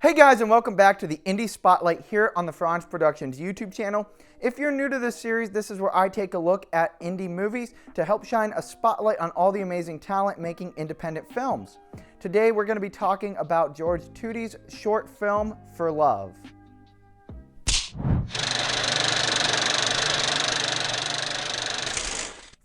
Hey guys, and welcome back to the Indie Spotlight here on the Fronsman Productions YouTube channel. If you're new to this series, this is where I take a look at indie movies to help shine a spotlight on all the amazing talent making independent films. Today we're going to be talking about George Tudi's short film, For Love.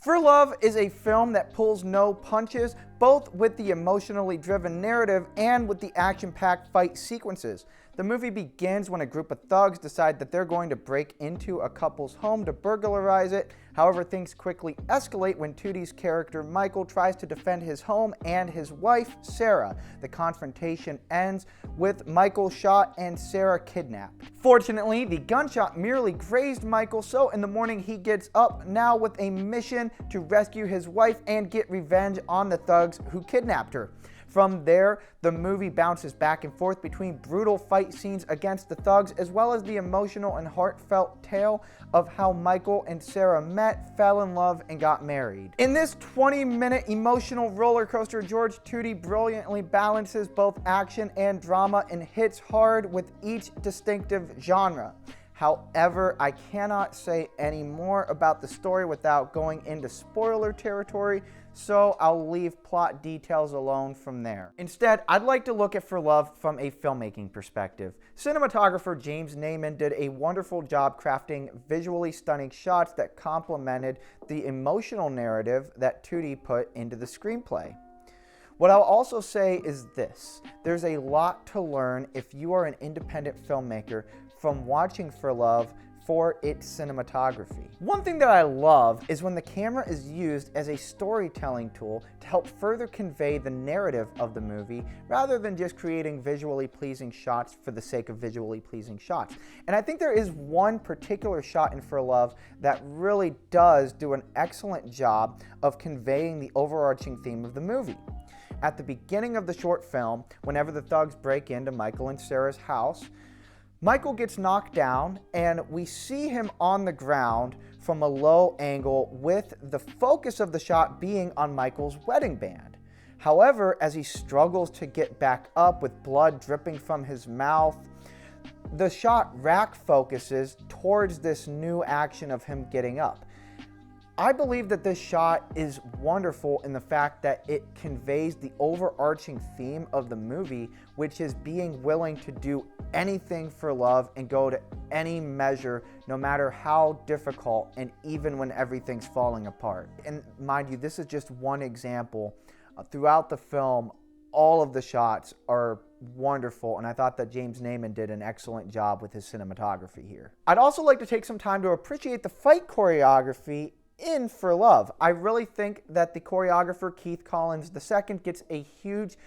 For Love is a film that pulls no punches, both with the emotionally driven narrative and with the action-packed fight sequences. The movie begins when a group of thugs decide that they're going to break into a couple's home to burglarize it. However, things quickly escalate when Tudi's character Michael tries to defend his home and his wife, Sarah. The confrontation ends with Michael shot and Sarah kidnapped. Fortunately, the gunshot merely grazed Michael, so in the morning he gets up now with a mission to rescue his wife and get revenge on the thugs who kidnapped her. From there, the movie bounces back and forth between brutal fight scenes against the thugs, as well as the emotional and heartfelt tale of how Michael and Sarah met, fell in love, and got married. In this 20-minute emotional roller coaster, George Tudi brilliantly balances both action and drama and hits hard with each distinctive genre. However, I cannot say any more about the story without going into spoiler territory, so I'll leave plot details alone from there. Instead, I'd like to look at For Love from a filmmaking perspective. Cinematographer James Naiman did a wonderful job crafting visually stunning shots that complemented the emotional narrative that Tudi put into the screenplay. What I'll also say is this: there's a lot to learn if you are an independent filmmaker from watching For Love for its cinematography. One thing that I love is when the camera is used as a storytelling tool to help further convey the narrative of the movie rather than just creating visually pleasing shots for the sake of visually pleasing shots. And I think there is one particular shot in For Love that really does do an excellent job of conveying the overarching theme of the movie. At the beginning of the short film, whenever the thugs break into Michael and Sarah's house, Michael gets knocked down and we see him on the ground from a low angle with the focus of the shot being on Michael's wedding band. However, as he struggles to get back up with blood dripping from his mouth, the shot rack focuses towards this new action of him getting up. I believe that this shot is wonderful in the fact that it conveys the overarching theme of the movie, which is being willing to do anything for love and go to any measure, no matter how difficult and even when everything's falling apart. And mind you, this is just one example. Throughout the film, all of the shots are wonderful, and I thought that James Naiman did an excellent job with his cinematography here. I'd also like to take some time to appreciate the fight choreography in For Love. I really think that the choreographer Keith Collins II gets a huge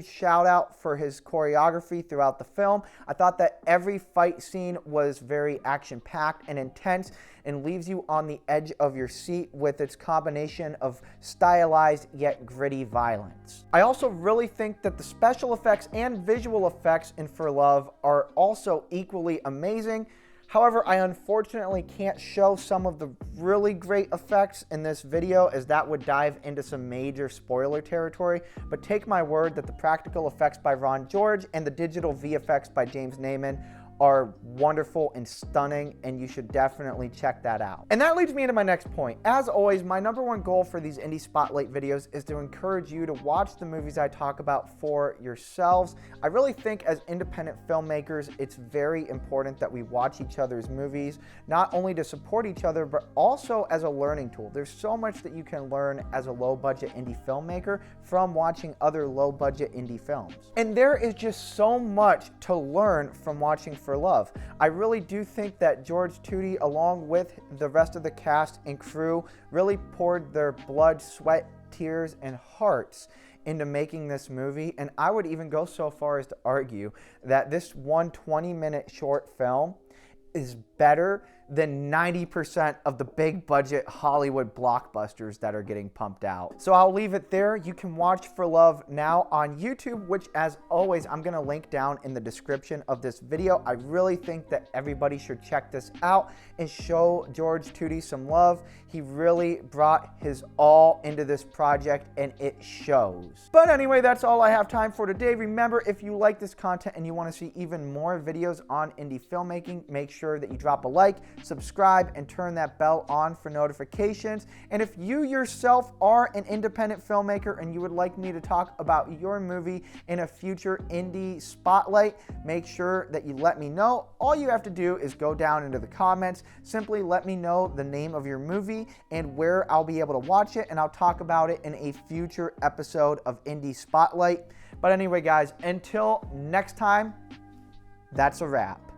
shout out for his choreography throughout the film. I thought that every fight scene was very action-packed and intense and leaves you on the edge of your seat with its combination of stylized yet gritty violence. I also really think that the special effects and visual effects in For Love are also equally amazing. However, I unfortunately can't show some of the really great effects in this video, as that would dive into some major spoiler territory, but take my word that the practical effects by Ron George and the digital VFX by James Naiman are wonderful and stunning, and you should definitely check that out. And that leads me into my next point. As always, my #1 goal for these Indie Spotlight videos is to encourage you to watch the movies I talk about for yourselves. I really think as independent filmmakers, it's very important that we watch each other's movies, not only to support each other, but also as a learning tool. There's so much that you can learn as a low-budget indie filmmaker from watching other low-budget indie films. And there is just so much to learn from watching For Love. I really do think that George Tudi, along with the rest of the cast and crew, really poured their blood, sweat, tears, and hearts into making this movie. And I would even go so far as to argue that this 20-minute short film is better than 90% of the big budget Hollywood blockbusters that are getting pumped out. So I'll leave it there. You can watch For Love now on YouTube, which as always, I'm gonna link down in the description of this video. I really think that everybody should check this out and show George Tootie some love. He really brought his all into this project and it shows. But anyway, that's all I have time for today. Remember, if you like this content and you want to see even more videos on indie filmmaking, make sure that you drop a like, subscribe, and turn that bell on for notifications. And if you yourself are an independent filmmaker and you would like me to talk about your movie in a future indie spotlight, make sure that you let me know. All you have to do is go down into the comments, simply let me know the name of your movie and where I'll be able to watch it, and I'll talk about it in a future episode of Indie Spotlight. But anyway, guys, until next time, that's a wrap.